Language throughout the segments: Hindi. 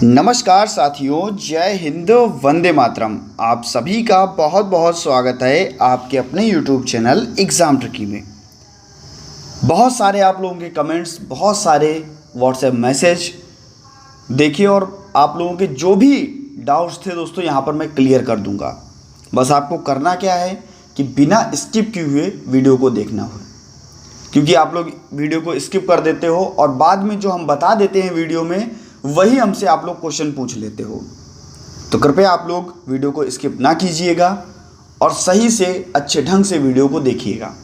नमस्कार साथियों, जय हिंद, वंदे मातरम। आप सभी का बहुत बहुत स्वागत है आपके अपने YouTube चैनल एग्ज़ाम ट्रिकी में। बहुत सारे आप लोगों के कमेंट्स, बहुत सारे व्हाट्सएप मैसेज देखिए और आप लोगों के जो भी डाउट्स थे दोस्तों यहाँ पर मैं क्लियर कर दूंगा। बस आपको करना क्या है कि बिना स्किप किए हुए वीडियो को देखना हो, क्योंकि आप लोग वीडियो को स्किप कर देते हो और बाद में जो हम बता देते हैं वीडियो में वही हमसे आप लोग क्वेश्चन पूछ लेते हो। तो कृपया आप लोग वीडियो को स्किप ना कीजिएगा और सही से अच्छे ढंग से वीडियो को देखिएगा।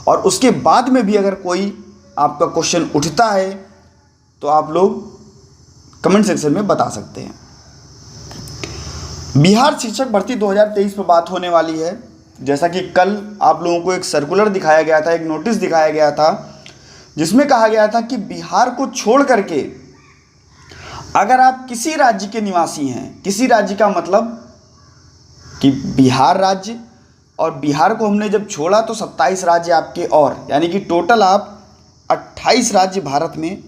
और उसके बाद में भी अगर कोई आपका क्वेश्चन उठता है तो आप लोग कमेंट सेक्शन में बता सकते हैं। बिहार शिक्षक भर्ती 2023 पर बात होने वाली है। जैसा कि कल आप लोगों को एक सर्कुलर दिखाया गया था, एक नोटिस दिखाया गया था, जिसमें कहा गया था कि बिहार को छोड़ करके अगर आप किसी राज्य के निवासी हैं, किसी राज्य का मतलब कि बिहार राज्य, और बिहार को हमने जब छोड़ा तो 27 राज्य आपके, और यानी कि टोटल आप 28 राज्य भारत में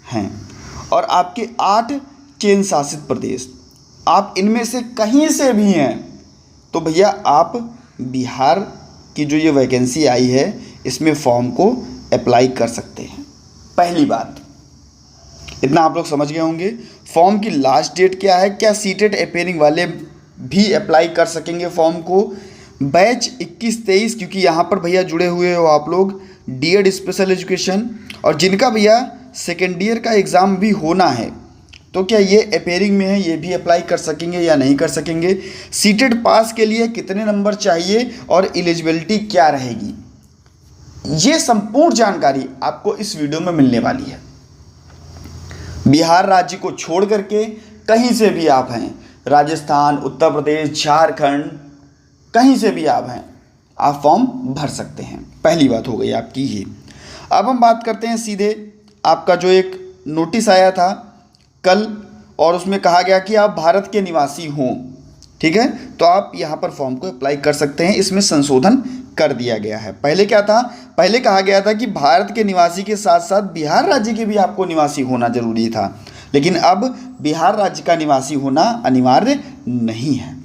हैं और आपके 8 केंद्र शासित प्रदेश, आप इनमें से कहीं से भी हैं तो भैया आप बिहार की जो ये वैकेंसी आई है इसमें फॉर्म को अप्लाई कर सकते हैं। पहली बात, इतना आप लोग समझ गए होंगे। फॉर्म की लास्ट डेट क्या है, क्या सीटेट अपेयरिंग वाले भी अप्लाई कर सकेंगे फॉर्म को। बैच 21-23, क्योंकि यहाँ पर भैया जुड़े हुए हो आप लोग डीएड स्पेशल एजुकेशन, और जिनका भैया सेकेंड ईयर का एग्ज़ाम भी होना है तो क्या ये अपेयरिंग में है, ये भी अप्लाई कर सकेंगे या नहीं कर सकेंगे। सीटेट पास के लिए कितने नंबर चाहिए और एलिजिबिलिटी क्या रहेगी, ये संपूर्ण जानकारी आपको इस वीडियो में मिलने वाली है। बिहार राज्य को छोड़ करके कहीं से भी आप हैं, राजस्थान, उत्तर प्रदेश, झारखंड, कहीं से भी आप हैं, आप फॉर्म भर सकते हैं। पहली बात हो गई आपकी ये। अब हम बात करते हैं सीधे आपका जो एक नोटिस आया था कल, और उसमें कहा गया कि आप भारत के निवासी हों, ठीक है, तो आप यहाँ पर फॉर्म को अप्लाई कर सकते हैं। इसमें संशोधन कर दिया गया है। पहले क्या था, पहले कहा गया था कि भारत के निवासी के साथ साथ बिहार राज्य के भी आपको निवासी होना जरूरी था, लेकिन अब बिहार राज्य का निवासी होना अनिवार्य नहीं है,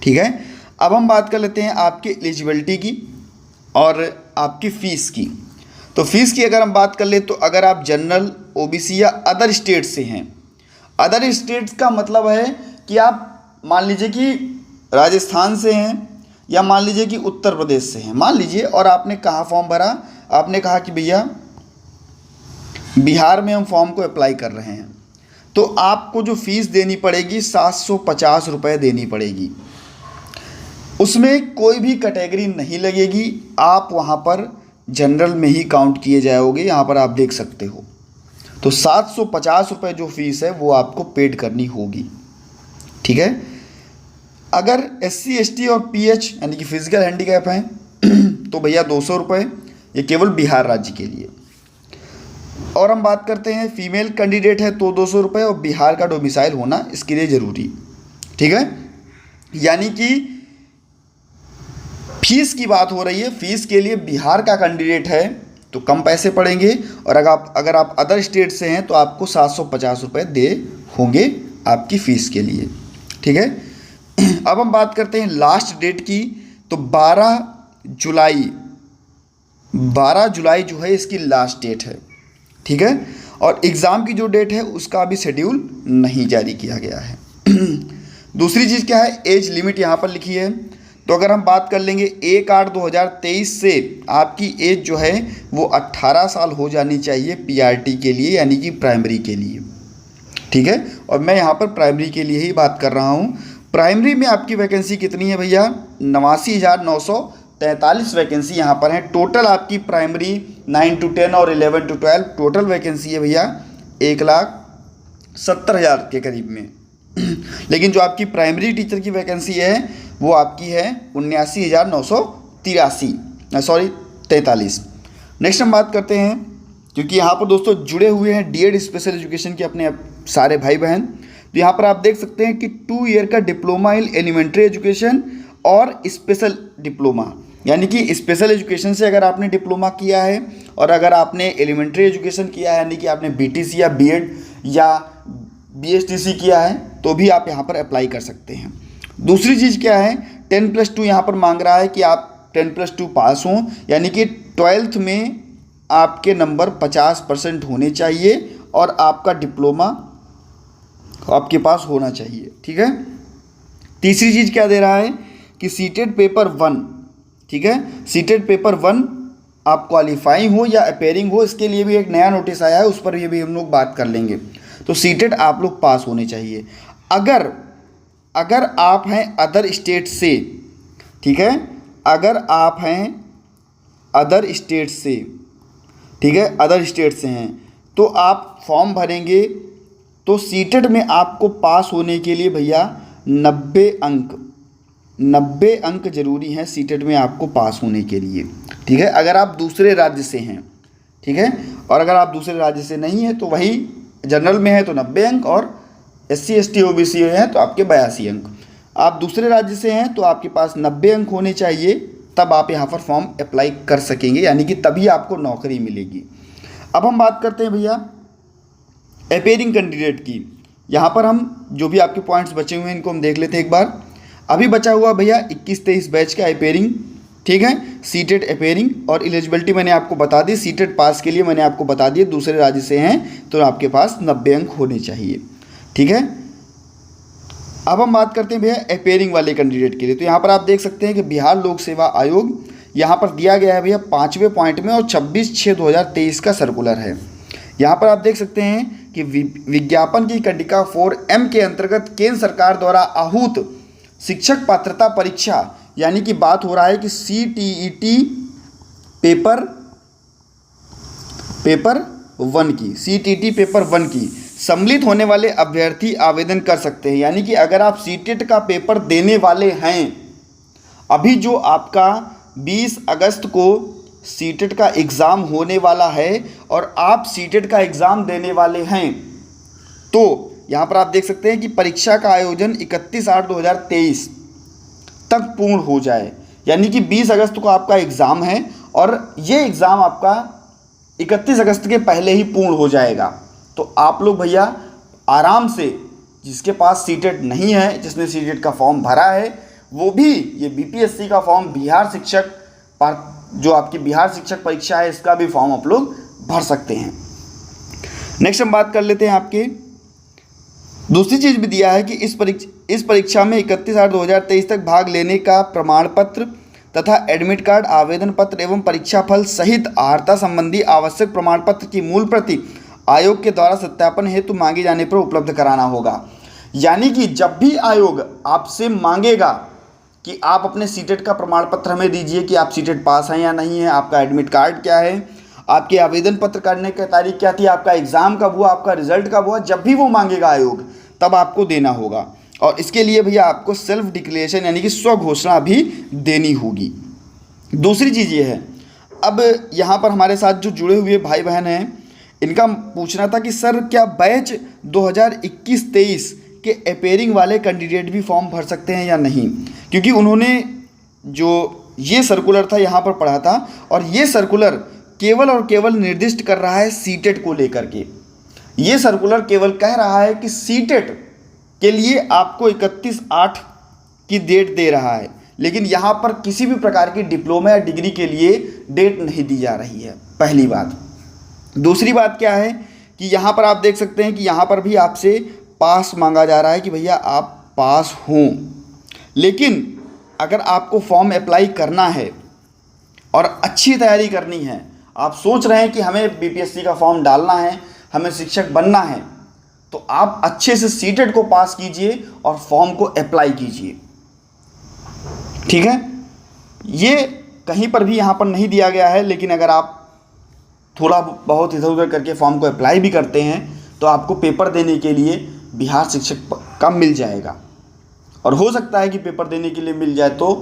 ठीक है। अब हम बात कर लेते हैं आपके एलिजिबिलिटी की और आपकी फ़ीस की। तो फीस की अगर हम बात कर ले तो अगर आप जनरल, ओबीसी या अदर स्टेट से हैं, अदर स्टेट्स का मतलब है कि आप मान लीजिए कि राजस्थान से हैं या मान लीजिए कि उत्तर प्रदेश से हैं, मान लीजिए, और आपने कहाँ फॉर्म भरा, आपने कहा कि भैया बिहार में हम फॉर्म को अप्लाई कर रहे हैं, तो आपको जो फीस देनी पड़ेगी 750 रुपये देनी पड़ेगी। उसमें कोई भी कैटेगरी नहीं लगेगी, आप वहाँ पर जनरल में ही काउंट किए जाओगे, यहाँ पर आप देख सकते हो। तो 750 रुपये जो फीस है वो आपको पेड करनी होगी, ठीक है। अगर SC ST और PH यानी कि फिजिकल हैंडीकैप हैं तो भैया 200 रुपये, ये केवल बिहार राज्य के लिए। और हम बात करते हैं फीमेल कैंडिडेट है तो 200 रुपये, और बिहार का डोमिसाइल होना इसके लिए ज़रूरी, ठीक है। यानी कि फीस की बात हो रही है, फीस के लिए बिहार का कैंडिडेट है तो कम पैसे पड़ेंगे, और अगर आप अदर स्टेट से हैं तो आपको 750 रुपये दे होंगे आपकी फ़ीस के लिए, ठीक है। अब हम बात करते हैं लास्ट डेट की, तो 12 जुलाई जो है इसकी लास्ट डेट है, ठीक है। और एग्ज़ाम की जो डेट है उसका अभी शेड्यूल नहीं जारी किया गया है। दूसरी चीज़ क्या है, एज लिमिट यहाँ पर लिखी है। तो अगर हम बात कर लेंगे 1/8/2023 से आपकी एज जो है वो 18 साल हो जानी चाहिए PRT के लिए, यानी कि प्राइमरी के लिए, ठीक है। और मैं यहाँ पर प्राइमरी के लिए ही बात कर रहा हूँ। प्राइमरी में आपकी वैकेंसी कितनी है भैया, 89,943 वैकेंसी यहाँ पर है। टोटल आपकी प्राइमरी 9 to 10 और 11 to 12 टोटल वैकेंसी है भैया 1,70,000 के करीब में। लेकिन जो आपकी प्राइमरी टीचर की वैकेंसी है वो आपकी है 79,943। नेक्स्ट हम बात करते हैं, क्योंकि यहाँ पर दोस्तों जुड़े हुए हैं डीएड स्पेशल एजुकेशन के अपने सारे भाई बहन, तो यहाँ पर आप देख सकते हैं कि 2 ईयर का डिप्लोमा इन एलिमेंट्री एजुकेशन और स्पेशल डिप्लोमा, यानी कि स्पेशल एजुकेशन से अगर आपने डिप्लोमा किया है और अगर आपने एलिमेंट्री एजुकेशन किया है, यानी कि आपने BTC या BEd या BSTC किया है तो भी आप यहाँ पर अप्लाई कर सकते हैं। दूसरी चीज़ क्या है, 10+2 यहाँ पर मांग रहा है कि आप 10+2 पास हों, यानी कि 12th में आपके नंबर 50% होने चाहिए और आपका डिप्लोमा आपके पास होना चाहिए। ठीक है। तीसरी चीज़ क्या दे रहा है कि सीटेड पेपर 1, ठीक है, सीटेड पेपर 1 आप क्वालिफाइंग हो या अपेयरिंग हो, इसके लिए भी एक नया नोटिस आया है, उस पर भी हम लोग बात कर लेंगे। तो सीटेड आप लोग पास होने चाहिए। अगर आप हैं अदर स्टेट से, ठीक है, अगर आप हैं अदर स्टेट से, ठीक है, अदर स्टेट से हैं, तो आप फॉर्म भरेंगे तो सीटेड में आपको पास होने के लिए भैया 90 अंक जरूरी हैं सीटेड में आपको पास होने के लिए। ठीक है, अगर आप दूसरे राज्य से हैं, ठीक है, और अगर आप दूसरे राज्य से नहीं हैं तो वही जनरल में है तो 90 अंक, और SC ST OBC हैं तो आपके 82 अंक। आप दूसरे राज्य से हैं तो आपके पास 90 अंक होने चाहिए, तब आप यहाँ पर फॉर्म अप्लाई कर सकेंगे, यानी कि तभी आपको नौकरी मिलेगी। अब हम बात करते हैं भैया अपेयरिंग कैंडिडेट की। यहाँ पर हम जो भी आपके पॉइंट्स बचे हुए हैं इनको हम देख लेते हैं एक बार। अभी बचा हुआ भैया 21-23 बैच का अपेयरिंग, ठीक है, सीटेड अपेयरिंग, और एलिजिबिलिटी मैंने आपको बता दी। सीटेड पास के लिए मैंने आपको बता दिया, दूसरे राज्य से हैं तो आपके पास 90 अंक होने चाहिए। ठीक है। अब हम बात करते हैं भैया अपेयरिंग वाले कैंडिडेट के लिए। तो यहाँ पर आप देख सकते हैं कि बिहार लोक सेवा आयोग यहाँ पर दिया गया है भैया 5वें पॉइंट में, और 26/6/2023 का सर्कुलर है। यहाँ पर आप देख सकते हैं कि विज्ञापन की कंडिका 4M के अंतर्गत केंद्र सरकार द्वारा आहूत शिक्षक पात्रता परीक्षा, यानी कि बात हो रहा है कि CTET पेपर 1 की, CTET पेपर 1 की सम्मिलित होने वाले अभ्यर्थी आवेदन कर सकते हैं। यानी कि अगर आप सीटेट का पेपर देने वाले हैं, अभी जो आपका 20 अगस्त को सीटेट का एग्ज़ाम होने वाला है और आप सीटेट का एग्ज़ाम देने वाले हैं, तो यहाँ पर आप देख सकते हैं कि परीक्षा का आयोजन 31/8/2023 तक पूर्ण हो जाए। यानी कि 20 अगस्त को आपका एग्ज़ाम है और ये एग्ज़ाम आपका 31 अगस्त के पहले ही पूर्ण हो जाएगा। तो आप लोग भैया आराम से, जिसके पास सीटेट नहीं है, जिसने सीटेट का फॉर्म भरा है, वो भी ये BPSC का फॉर्म, बिहार शिक्षक जो आपकी बिहार शिक्षक परीक्षा है, इसका भी फॉर्म आप लोग भर सकते हैं। नेक्स्ट हम बात कर लेते हैं आपके दूसरी चीज़ भी दिया है कि इस परीक्षा में 31/8/2023 तक भाग लेने का प्रमाण पत्र तथा एडमिट कार्ड, आवेदन पत्र एवं परीक्षा फल सहित अर्हता संबंधी आवश्यक प्रमाण पत्र की मूल प्रति आयोग के द्वारा सत्यापन हेतु मांगे जाने पर उपलब्ध कराना होगा। यानी कि जब भी आयोग आपसे मांगेगा कि आप अपने सीटेट का प्रमाण पत्र हमें दीजिए कि आप सीटेट पास हैं या नहीं है, आपका एडमिट कार्ड क्या है, आपके आवेदन पत्र करने की तारीख क्या थी, आपका एग्ज़ाम कब हुआ, आपका रिजल्ट कब हुआ, जब भी वो मांगेगा आयोग तब आपको देना होगा। और इसके लिए भैया आपको सेल्फ डिक्लेरेशन यानी कि स्व घोषणा भी देनी होगी। दूसरी चीज़ ये है, अब यहाँ पर हमारे साथ जो जुड़े हुए भाई बहन हैं, इनका पूछना था कि सर क्या बैच 2021-23 के अपेयरिंग वाले कैंडिडेट भी फॉर्म भर सकते हैं या नहीं, क्योंकि उन्होंने जो ये सर्कुलर था यहाँ पर पढ़ा था, और ये सर्कुलर केवल और केवल निर्दिष्ट कर रहा है सीटेट को लेकर के। ये सर्कुलर केवल कह रहा है कि सीटेट के लिए आपको 31/8 की डेट दे रहा है, लेकिन यहाँ पर किसी भी प्रकार की डिप्लोमा या डिग्री के लिए डेट नहीं दी जा रही है, पहली बात। दूसरी बात क्या है कि यहाँ पर आप देख सकते हैं कि यहाँ पर भी आपसे पास मांगा जा रहा है कि भैया आप पास हों, लेकिन अगर आपको फॉर्म अप्लाई करना है और अच्छी तैयारी करनी है, आप सोच रहे हैं कि हमें BPSC का फॉर्म डालना है, हमें शिक्षक बनना है, तो आप अच्छे से सीटेट को पास कीजिए और फॉर्म को अप्लाई कीजिए। ठीक है, ये कहीं पर भी यहाँ पर नहीं दिया गया है, लेकिन अगर आप थोड़ा बहुत इधर उधर करके फॉर्म को अप्लाई भी करते हैं तो आपको पेपर देने के लिए बिहार शिक्षक का मिल जाएगा, और हो सकता है कि पेपर देने के लिए मिल जाए तो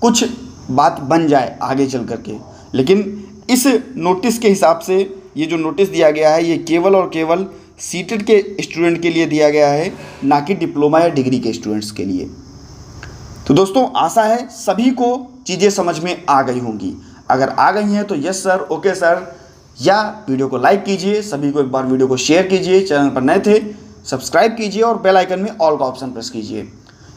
कुछ बात बन जाए आगे चल करके। लेकिन इस नोटिस के हिसाब से ये जो नोटिस दिया गया है, ये केवल और केवल सीटेट के स्टूडेंट के लिए दिया गया है, ना कि डिप्लोमा या डिग्री के स्टूडेंट्स के लिए। तो दोस्तों, आशा है सभी को चीज़ें समझ में आ गई होंगी। अगर आ गई हैं तो यस सर, ओके सर, या वीडियो को लाइक कीजिए, सभी को एक बार वीडियो को शेयर कीजिए। चैनल पर नए थे सब्सक्राइब कीजिए और बेल आइकन में ऑल का ऑप्शन प्रेस कीजिए।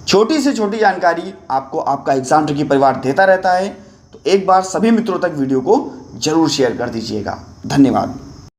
छोटी से छोटी जानकारी आपको आपका एग्जाम ट्रिकी परिवार देता रहता है, तो एक बार सभी मित्रों तक वीडियो को जरूर शेयर कर दीजिएगा। धन्यवाद।